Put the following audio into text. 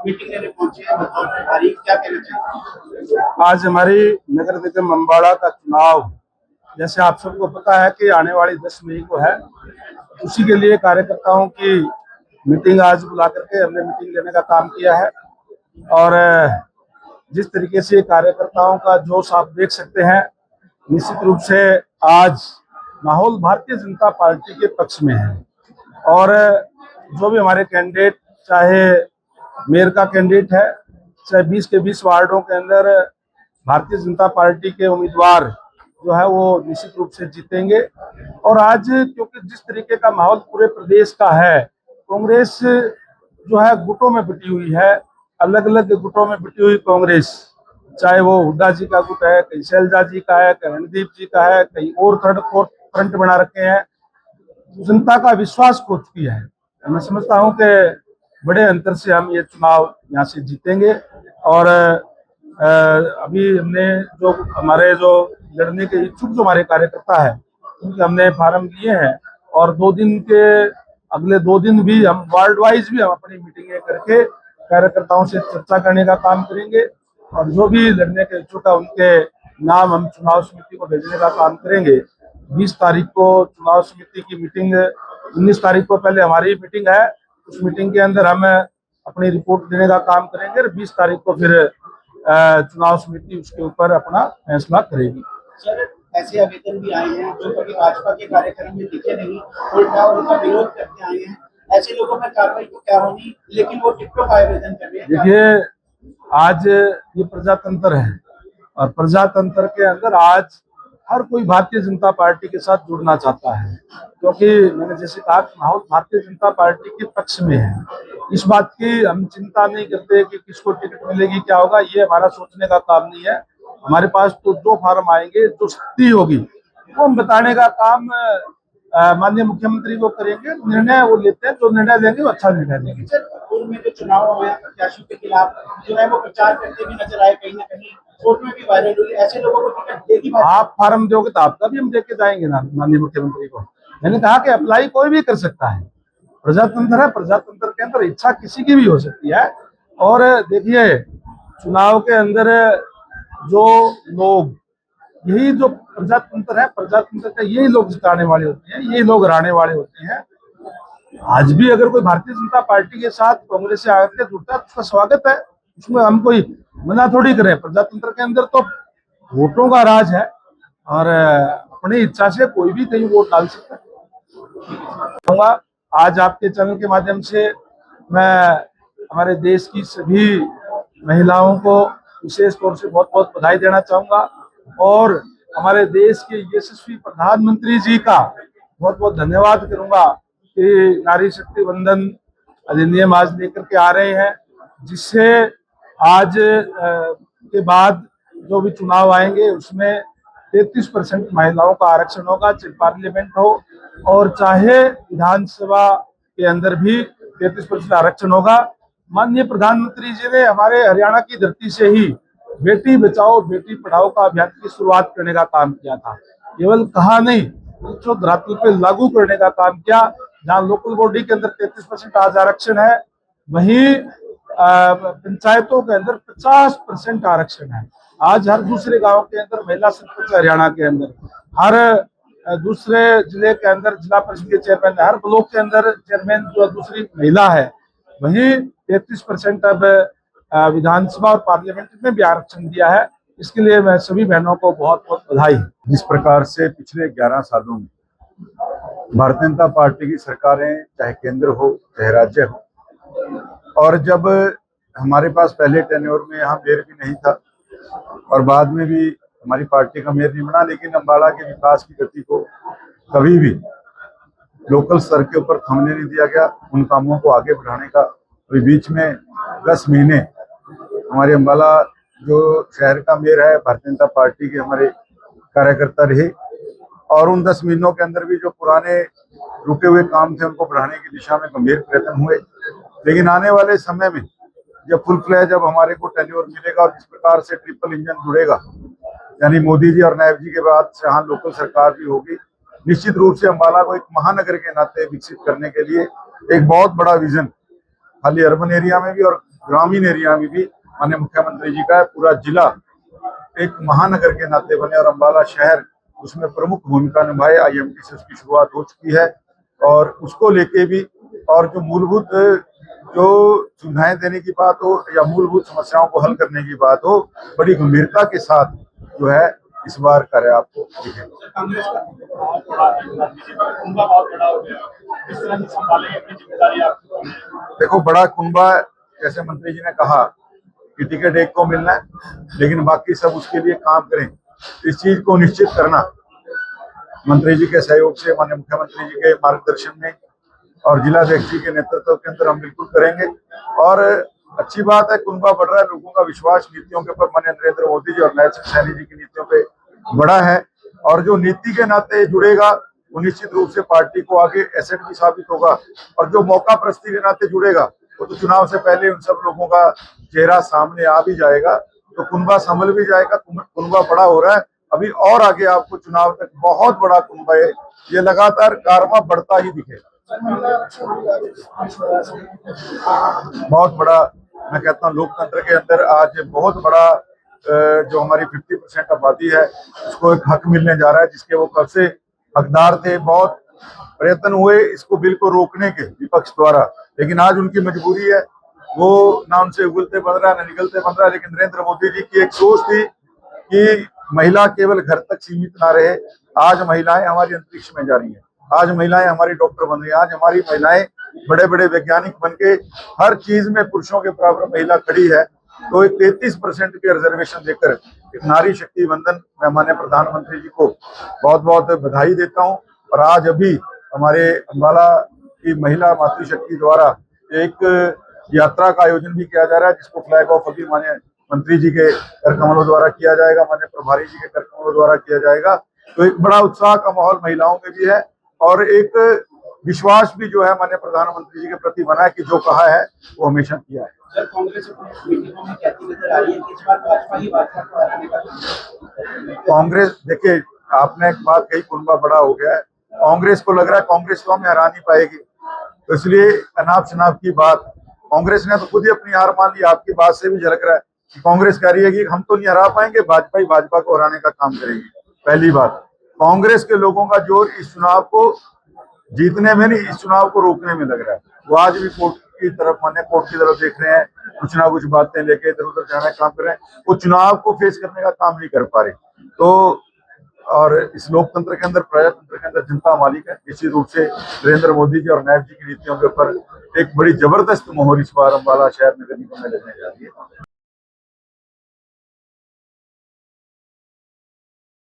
Meeting लेने पहुंचे हैं बतौर प्रभारी, क्या कहना चाहिए? आज हमारी नगर निगम अम्बाड़ा का चुनाव, जैसे आप सबको पता है कि आने वाली 10 मई को है, उसी के लिए कार्यकर्ताओं की मीटिंग आज बुला करके हमने मीटिंग लेने का काम किया है। और जिस तरीके से कार्यकर्ताओं का जोश आप देख सकते हैं, निश्चित रूप से आज माहौल भारतीय जनता पार्टी के पक्ष में है। और जो भी हमारे कैंडिडेट, चाहे मेयर का कैंडिडेट है, चाहे 20 के 20 वार्डों के अंदर भारतीय जनता पार्टी के उम्मीदवार जो है वो निश्चित रूप से जीतेंगे। और आज क्योंकि जिस तरीके का माहौल पूरे प्रदेश का है, कांग्रेस जो है गुटों में बटी हुई है, अलग अलग गुटों में बटी हुई कांग्रेस, चाहे वो हुड्डा जी का गुट है, कहीं शैलजा जी का है, कहीं रणदीप जी का है, कहीं और थर्ड फोर्थ फ्रंट बना रखे हैं, जनता का विश्वास खो चुकी है। मैं समझता हूं कि बड़े अंतर से हम ये चुनाव यहाँ से जीतेंगे। और अभी हमने जो हमारे जो लड़ने के इच्छुक जो हमारे कार्यकर्ता है, उनके हमने फार्म लिए हैं। और अगले 2 दिन भी हम वार्ड वाइज भी हम अपनी मीटिंगें करके कार्यकर्ताओं से चर्चा करने का काम करेंगे। और जो भी लड़ने के इच्छुक है उनके नाम हम चुनाव समिति को भेजने का काम करेंगे। 20 तारीख को चुनाव समिति की मीटिंग, 19 तारीख को पहले हमारी मीटिंग है, उस मीटिंग के अंदर हम अपनी रिपोर्ट देने का काम करेंगे। और 20 तारीख को फिर चुनाव समिति उसके ऊपर अपना फैसला करेगी। सर, ऐसे आवेदन भी आए हैं जो कभी भाजपा के कार्यक्रम में दिखे नहीं, उल्टा उनका विरोध करके आए हैं। ऐसे लोगों में कार्रवाई तो क्या होगी, लेकिन वो टिकटों का आवेदन कर रहे हैं। देखिए, आज ये प्रजातंत्र है और प्रजातंत्र के अंदर आज हर कोई भारतीय जनता पार्टी के साथ जुड़ना चाहता है, क्योंकि मैंने जैसे कहा माहौल भारतीय जनता पार्टी के पक्ष में है। इस बात की हम चिंता नहीं करते कि किसको टिकट मिलेगी, क्या होगा, ये हमारा सोचने का काम नहीं है। हमारे पास तो जो फार्म आएंगे, जो स्थिति होगी, वो हम बताने का काम माननीय मुख्यमंत्री को करेंगे। निर्णय वो लेते हैं, जो निर्णय लेंगे वो अच्छा निर्णय लेंगे। सर, पूर्व में जो चुनाव हुए प्रत्याशियों के खिलाफ जो है वो प्रचार करते भी नजर आए, कहीं ना कहीं फोटो में भी वायरल हुई। ऐसे लोगों को टिकट देगी? आप फार्म दोगे तो आपका भी हम देके जाएंगे ना माननीय मुख्यमंत्री को। मैंने कहा कि अप्लाई कोई भी कर सकता है, प्रजातंत्र है, प्रजातंत्र के अंदर इच्छा किसी की भी हो सकती है। और देखिए, चुनाव के अंदर जो लोग, यही जो प्रजातंत्र है, प्रजातंत्र का यही लोग जिताने वाले होते हैं, यही लोग हराने वाले होते हैं। आज भी अगर कोई भारतीय जनता पार्टी के साथ कांग्रेस से आकर जुड़ता है तो उसका स्वागत है, उसमें हम कोई मना थोड़ी करें। प्रजातंत्र के अंदर तो वोटों का राज है और अपनी इच्छा से कोई भी कहीं वोट डाल सकता है। आज आपके चैनल के माध्यम से मैं हमारे देश की सभी महिलाओं को विशेष तौर से बहुत बहुत बधाई देना चाहूंगा। और हमारे देश के यशस्वी प्रधानमंत्री जी का बहुत बहुत धन्यवाद करूंगा कि नारी शक्ति वंदन अधिनियम आज लेकर के आ रहे हैं, जिससे आज के बाद जो भी चुनाव आएंगे उसमें 33% महिलाओं का आरक्षण होगा, चाहे पार्लियामेंट हो और चाहे विधानसभा के अंदर भी 33% आरक्षण होगा। माननीय प्रधानमंत्री जी ने हमारे हरियाणा की धरती से ही बेटी बचाओ बेटी पढ़ाओ का अभियान की शुरुआत करने का काम किया था। केवल कहा नहीं, जो धरातल पे लागू करने का काम किया। जहाँ लोकल बॉडी के अंदर 33% आज आरक्षण है, वहीं पंचायतों के अंदर 50% आरक्षण है। आज हर दूसरे गांव के अंदर महिला सरपंच, हरियाणा के अंदर हर दूसरे जिले के अंदर जिला परिषद के चेयरमैन, हर ब्लॉक के अंदर चेयरमैन जो दूसरी महिला है। वहीं 33% अब विधानसभा और पार्लियामेंट में भी आरक्षण दिया है। इसके लिए मैं सभी बहनों को बहुत बहुत बधाई। जिस प्रकार से पिछले 11 सालों में भारतीय जनता पार्टी की सरकारें, चाहे केंद्र हो चाहे राज्य हो, और जब हमारे पास पहले टेन्योर में यहाँ मेयर भी नहीं था और बाद में भी हमारी पार्टी का मेयर नहीं बना, लेकिन अम्बाड़ा के विकास की गति को कभी भी लोकल स्तर के ऊपर थमने नहीं दिया गया। उन कामों को आगे बढ़ाने का अभी बीच में 10 महीने हमारे अम्बाड़ा जो शहर का मेयर है, भारतीय जनता पार्टी के हमारे कार्यकर्ता रहे और उन 10 महीनों के अंदर भी जो पुराने रुके हुए काम थे उनको बढ़ाने की दिशा में गंभीर प्रयत्न हुए। लेकिन आने वाले समय में जब फुल फ्लैश जब हमारे को टेन्योर मिलेगा और जिस प्रकार से ट्रिपल इंजन जुड़ेगा, यानी मोदी जी और नायब जी के बाद से यहाँ लोकल सरकार भी होगी, निश्चित रूप से अम्बाड़ा को एक महानगर के नाते विकसित करने के लिए एक बहुत बड़ा विजन खाली अर्बन एरिया में भी और ग्रामीण एरिया में भी माननीय मुख्यमंत्री जी का पूरा जिला एक महानगर के नाते बने और अम्बाला शहर उसमें प्रमुख भूमिका निभाए। IMT से उसकी शुरुआत हो चुकी है और उसको लेके भी और जो मूलभूत जो सुविधाएं देने की बात हो या मूलभूत समस्याओं को हल करने की बात हो, बड़ी गंभीरता के साथ जो है इस बार कार्य आपको दिखेगा। कांग्रेस का बहुत बड़ा बीजेपी का कुनबा बहुत बड़ा हो गया, इस तरह से संभालेंगे अपनी जिम्मेदारी आपको? देखो, बड़ा कुनबा जैसे मंत्री जी ने कहा कि टिकट एक को मिलना है, लेकिन बाकी सब उसके लिए काम करें। इस चीज को निश्चित करना मंत्री जी के सहयोग से, माननीय मुख्यमंत्री जी के मार्गदर्शन में और जिलाध्यक्ष जी के नेतृत्व के अंदर हम बिल्कुल करेंगे। और अच्छी बात है, कुनबा बढ़ रहा है, लोगों का विश्वास नीतियों के ऊपर माननीय नरेंद्र मोदी जी और नायब सिंह सैनी जी की नीतियों पे बड़ा है। और जो नीति के नाते जुड़ेगा वो निश्चित रूप से पार्टी को आगे एसेट भी साबित होगा, और जो मौका प्रस्ती के नाते जुड़ेगा वो तो चुनाव से पहले उन सब लोगों का चेहरा सामने आ भी जाएगा, तो कुनबा संभल भी जाएगा। कुनबा बड़ा हो रहा है, अभी और आगे आपको चुनाव तक बहुत बड़ा कुनबा है, ये लगातार कारवा बढ़ता ही दिखेगा। बहुत बड़ा, मैं कहता हूँ लोकतंत्र के अंदर आज बहुत बड़ा जो हमारी 50% आबादी है उसको एक हक मिलने जा रहा है, जिसके वो कब से हकदार थे। बहुत प्रयत्न हुए इसको बिल को रोकने के विपक्ष द्वारा, लेकिन आज उनकी मजबूरी है, वो ना उनसे उगलते बन रहा है ना निगलते बन रहा है। लेकिन नरेंद्र मोदी जी की एक सोच थी कि महिला केवल घर तक सीमित ना रहे। आज महिलाएं हमारी अंतरिक्ष में जा रही हैं, आज महिलाएं हमारी डॉक्टर बन रही हैं, आज हमारी महिलाएं बड़े बड़े वैज्ञानिक बन के हर चीज में पुरुषों के बराबर महिला खड़ी है। तो 33% के रिजर्वेशन देकर एक नारी शक्ति वंदन मैं माननीय प्रधानमंत्री जी को बहुत बहुत बधाई देता हूँ। और आज अभी हमारे अम्बाला की महिला मातृशक्ति द्वारा एक यात्रा का आयोजन भी किया जा रहा है, जिसको फ्लैग ऑफ अभी माननीय मंत्री जी के कर कमलों द्वारा किया जाएगा, माननीय प्रभारी जी के कर कमलों द्वारा किया जाएगा। तो एक बड़ा उत्साह का माहौल महिलाओं में भी है और एक विश्वास भी जो है माननीय प्रधानमंत्री जी के प्रति बना है कि जो कहा है वो हमेशा किया है। सर, कांग्रेस मीटिंगों में कहती नजर आ रही है कि इस बार भाजपा को हराने का कांग्रेस, देखिए आपने एक बात कही, कुनबा बड़ा हो गया है। कांग्रेस को लग रहा है कांग्रेस तो हमें हरा नहीं पाएगी, तो इसलिए अनाप शनाप की बात, कांग्रेस ने तो खुद ही अपनी हार मान ली। आपकी बात से भी झलक रहा है कि कांग्रेस कह रही है कि हम तो नहीं हरा पाएंगे, भाजपा ही भाजपा को हराने का काम करेगी। पहली बात, कांग्रेस के लोगों का जोर इस चुनाव को जीतने में नहीं, इस चुनाव को रोकने में लग रहा है। वो आज भी कोर्ट की तरफ, माने कोर्ट की तरफ देख रहे हैं, कुछ ना कुछ बातें लेके इधर उधर जाने का काम कर रहे हैं, वो चुनाव को फेस करने का काम नहीं कर पा रहे। तो और इस लोकतंत्र के अंदर, प्रजातंत्र के अंदर जनता मालिक है। निश्चित रूप से नरेंद्र मोदी जी और नायब जी की नीतियों के ऊपर एक बड़ी जबरदस्त मोहर इस बार अम्बाला शहर नगर निगम में लगने जा रही है।